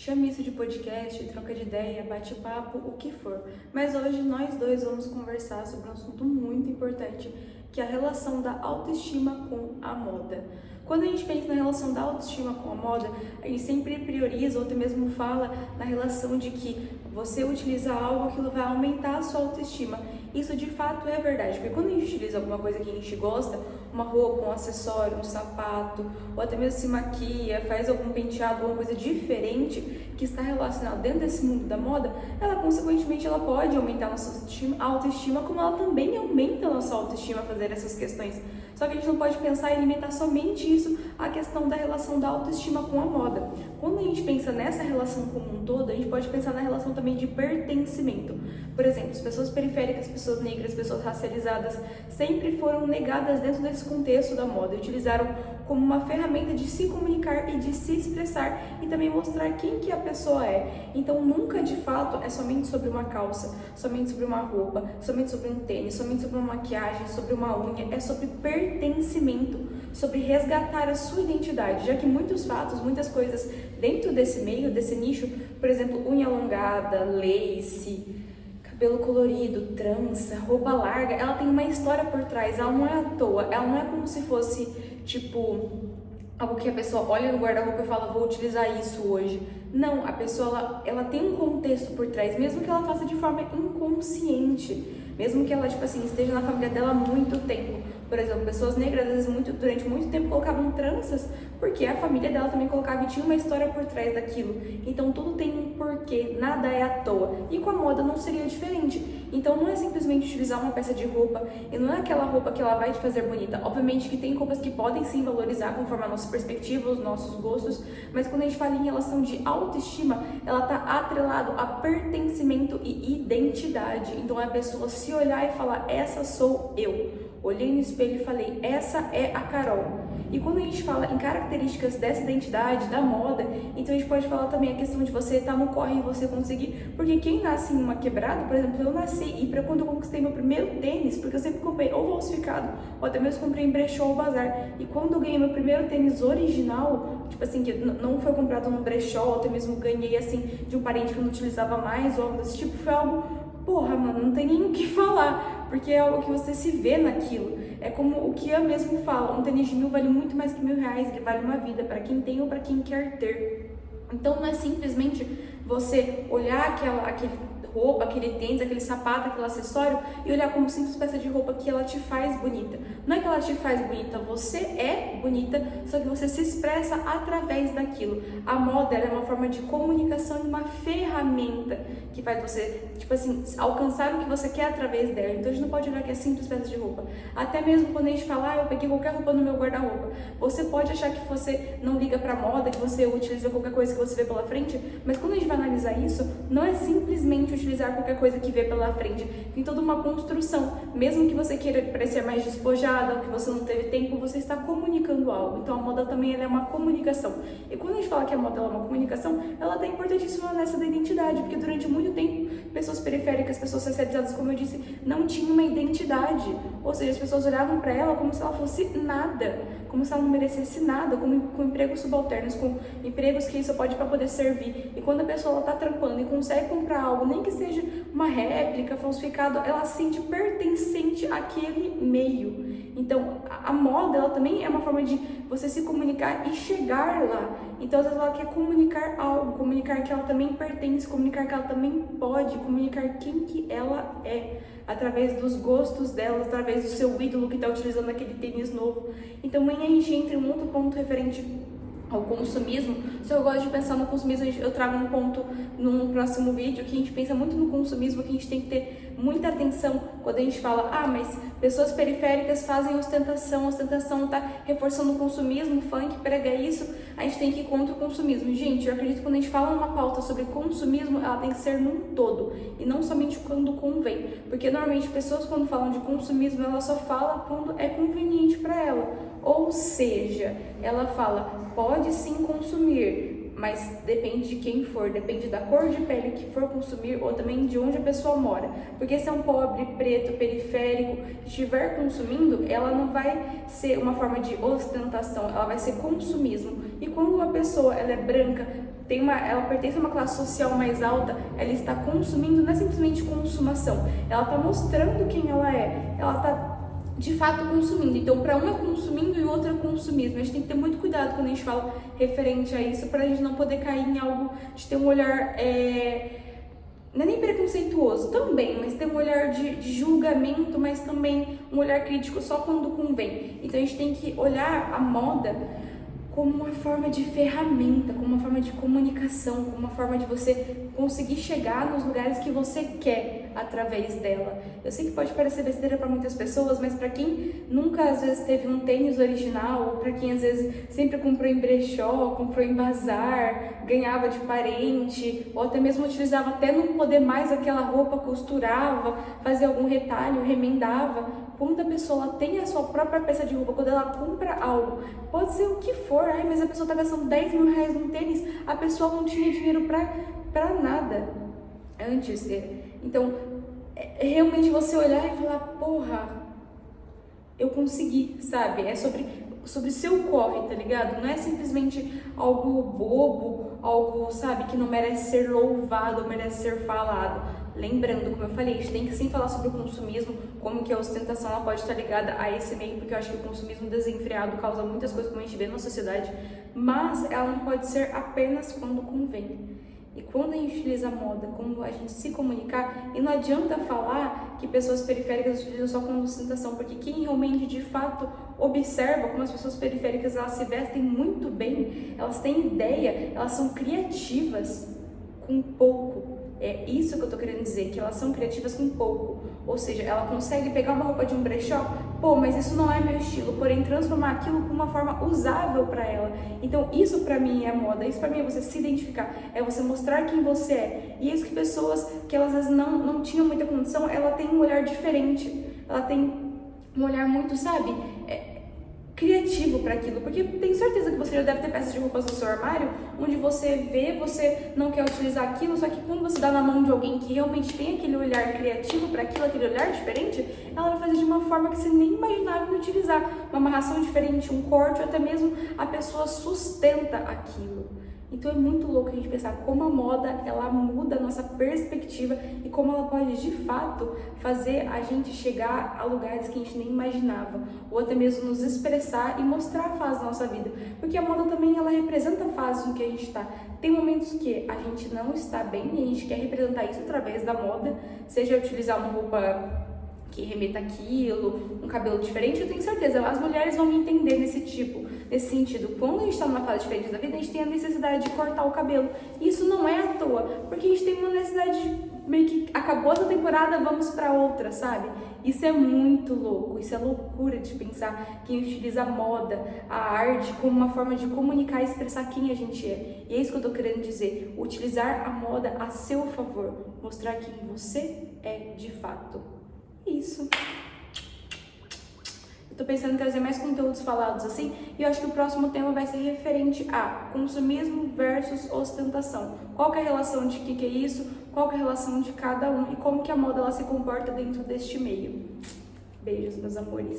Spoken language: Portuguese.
Chame isso de podcast, troca de ideia, bate-papo, o que for. Mas hoje nós dois vamos conversar sobre um assunto muito importante, que é a relação da autoestima com a moda. Quando a gente pensa na relação da autoestima com a moda, a gente sempre prioriza ou até mesmo fala na relação de que você utiliza algo, aquilo vai aumentar a sua autoestima. Isso de fato é verdade, porque quando a gente utiliza alguma coisa que a gente gosta, uma roupa, um acessório, um sapato, ou até mesmo se maquia, faz algum penteado, alguma coisa diferente que está relacionada dentro desse mundo da moda, ela consequentemente ela pode aumentar a nossa autoestima, como ela também aumenta a nossa autoestima fazer essas questões. Só que a gente não pode pensar em limitar somente isso à questão da relação da autoestima com a moda. Quando a gente pensa nessa relação como um todo, a gente pode pensar na relação também de pertencimento. Por exemplo, as pessoas periféricas, pessoas negras, pessoas racializadas sempre foram negadas dentro desse contexto da moda, utilizaram como uma ferramenta de se comunicar e de se expressar e também mostrar quem que a pessoa é. Então nunca de fato é somente sobre uma calça, somente sobre uma roupa, somente sobre um tênis, somente sobre uma maquiagem, sobre uma unha, é sobre pertencimento, sobre resgatar a sua identidade, já que muitos fatos, muitas coisas dentro desse meio, desse nicho, por exemplo, unha alongada, lace, cabelo colorido, trança, roupa larga, ela tem uma história por trás, ela não é à toa, ela não é como se fosse, tipo, algo que a pessoa olha no guarda-roupa e fala, vou utilizar isso hoje. Não, a pessoa, ela tem um contexto por trás, mesmo que ela faça de forma inconsciente, mesmo que ela, tipo assim, esteja na família dela há muito tempo. Por exemplo, pessoas negras, às vezes, durante muito tempo colocavam tranças, porque a família dela também colocava e tinha uma história por trás daquilo. Então, tudo tem um porquê, nada é à toa. E com a moda não seria diferente. Então, não é simplesmente utilizar uma peça de roupa, e não é aquela roupa que ela vai te fazer bonita. Obviamente que tem roupas que podem sim valorizar conforme a nossa perspectiva, os nossos gostos, mas quando a gente fala em relação de autoestima, ela está atrelado a pertencimento e identidade. Então, é a pessoa se olhar e falar, essa sou eu. Olhei no espelho e falei, essa é a Carol. E quando a gente fala em características dessa identidade, da moda, então a gente pode falar também a questão de você estar no corre e você conseguir, porque quem nasce em uma quebrada, por exemplo, eu nasci e para quando eu conquistei meu primeiro tênis, porque eu sempre comprei ou falsificado, ou até mesmo comprei em brechó ou bazar, e quando eu ganhei meu primeiro tênis original, tipo assim, que não foi comprado no brechó, ou até mesmo ganhei assim de um parente que eu não utilizava mais, ou algo desse tipo, foi algo, porra, mano, não tem nem o que falar, porque é algo que você se vê naquilo. É como o que eu mesmo falo, um tênis de 1.000 vale muito mais que R$1.000, ele vale uma vida, para quem tem ou para quem quer ter. Então não é simplesmente você olhar aquele roupa, aquele tênis, aquele sapato, aquele acessório e olhar como simples peça de roupa que ela te faz bonita. Não é que ela te faz bonita, você é bonita, só que você se expressa através daquilo. A moda ela é uma forma de comunicação e uma ferramenta que faz você, tipo assim, alcançar o que você quer através dela. Então a gente não pode olhar que é simples peça de roupa. Até mesmo quando a gente fala, eu peguei qualquer roupa no meu guarda-roupa, você pode achar que você não liga pra moda, que você utiliza qualquer coisa que você vê pela frente, mas quando a gente vai analisar isso, não é simplesmente utilizar qualquer coisa que vê pela frente, tem toda uma construção. Mesmo que você queira parecer mais despojada, ou que você não teve tempo, você está comunicando algo. Então a moda também ela é uma comunicação. E quando a gente fala que a moda ela é uma comunicação, ela está importantíssima nessa da identidade, porque durante muito tempo, pessoas periféricas, pessoas racializadas, como eu disse, não tinham uma identidade. Ou seja, as pessoas olhavam para ela como se ela fosse nada, como se ela não merecesse nada, com empregos subalternos, com empregos que isso pode para poder servir. E quando a pessoa está trampando e consegue comprar algo, nem que seja uma réplica, falsificado, ela se sente pertencente àquele meio. Então, a moda, ela também é uma forma de você se comunicar e chegar lá. Então, às vezes ela quer comunicar algo, comunicar que ela também pertence, comunicar que ela também pode, comunicar quem que ela é, através dos gostos dela, através do seu ídolo que está utilizando aquele tênis novo. Então, amanhã a gente entra em um outro ponto referente ao consumismo. Se eu gosto de pensar no consumismo, eu trago um ponto no próximo vídeo, que a gente pensa muito no consumismo, que a gente tem que ter muita atenção quando a gente fala, mas pessoas periféricas fazem ostentação tá reforçando o consumismo, o funk prega isso, a gente tem que ir contra o consumismo. Gente, eu acredito que quando a gente fala uma pauta sobre consumismo, ela tem que ser num todo, e não somente quando convém, porque normalmente pessoas quando falam de consumismo, ela só fala quando é conveniente para ela. Ou seja, ela fala, pode sim consumir, mas depende de quem for, depende da cor de pele que for consumir ou também de onde a pessoa mora. Porque se é um pobre, preto, periférico, estiver consumindo, ela não vai ser uma forma de ostentação, ela vai ser consumismo. E quando uma pessoa ela é branca, ela pertence a uma classe social mais alta, ela está consumindo, não é simplesmente consumação, ela está mostrando quem ela é, ela está de fato consumindo. Então, para um é consumindo e o outro é consumismo. A gente tem que ter muito cuidado quando a gente fala referente a isso, para a gente não poder cair em algo de ter um olhar, não é nem preconceituoso também, mas ter um olhar de julgamento, mas também um olhar crítico só quando convém. Então, a gente tem que olhar a moda como uma forma de ferramenta, como uma forma de comunicação, como uma forma de você conseguir chegar nos lugares que você quer através dela. Eu sei que pode parecer besteira para muitas pessoas, mas para quem nunca às vezes teve um tênis original, ou para quem às vezes sempre comprou em brechó, comprou em bazar, ganhava de parente, ou até mesmo utilizava até não poder mais aquela roupa, costurava, fazia algum retalho, remendava. Quando a pessoa tem a sua própria peça de roupa, quando ela compra algo, pode ser o que for, mas a pessoa tá gastando 10 mil reais num tênis, a pessoa não tinha dinheiro pra nada antes. Então, realmente você olhar e falar, porra, eu consegui, sabe? É sobre seu corre, tá ligado? Não é simplesmente algo bobo, algo, sabe, que não merece ser louvado, merece ser falado. Lembrando, como eu falei, a gente tem que sim falar sobre o consumismo, como que a ostentação ela pode estar ligada a esse meio, porque eu acho que o consumismo desenfreado causa muitas coisas como a gente vê na sociedade, mas ela não pode ser apenas quando convém. E quando a gente utiliza a moda, como a gente se comunicar, e não adianta falar que pessoas periféricas utilizam só como ostentação, porque quem realmente de fato observa como as pessoas periféricas elas se vestem muito bem, elas têm ideia, elas são criativas com pouco. É isso que eu tô querendo dizer, que elas são criativas com pouco. Ou seja, ela consegue pegar uma roupa de um brechó, pô, mas isso não é meu estilo, porém transformar aquilo com uma forma usável para ela. Então isso para mim é moda, isso para mim é você se identificar, é você mostrar quem você é. E é isso que pessoas que elas às vezes não tinham muita condição, ela tem um olhar diferente, ela tem um olhar muito, sabe, criativo para aquilo, porque tenho certeza que você já deve ter peças de roupas no seu armário onde você vê, você não quer utilizar aquilo, só que quando você dá na mão de alguém que realmente tem aquele olhar criativo para aquilo, aquele olhar diferente, ela vai fazer de uma forma que você nem imaginava utilizar, uma amarração diferente, um corte, ou até mesmo a pessoa sustenta aquilo. Então é muito louco a gente pensar como a moda ela muda a nossa perspectiva e como ela pode de fato fazer a gente chegar a lugares que a gente nem imaginava, ou até mesmo nos expressar e mostrar a fase da nossa vida, porque a moda também ela representa a fase em que a gente está. Tem momentos que a gente não está bem e a gente quer representar isso através da moda, seja utilizar uma roupa que remeta aquilo, um cabelo diferente. Eu tenho certeza, as mulheres vão me entender nesse sentido. Quando a gente está numa fase diferente da vida, a gente tem a necessidade de cortar o cabelo. E isso não é à toa, porque a gente tem uma necessidade de meio que acabou essa temporada, vamos para outra, sabe? Isso é muito louco, isso é loucura de pensar quem utiliza a moda, a arte como uma forma de comunicar e expressar quem a gente é. E é isso que eu tô querendo dizer, utilizar a moda a seu favor, mostrar quem você é de fato. Isso. Eu tô pensando em trazer mais conteúdos falados assim, e eu acho que o próximo tema vai ser referente a consumismo versus ostentação. Qual que é a relação de que é isso? Qual que é a relação de cada um e como que a moda ela se comporta dentro deste meio? Beijos, meus amores.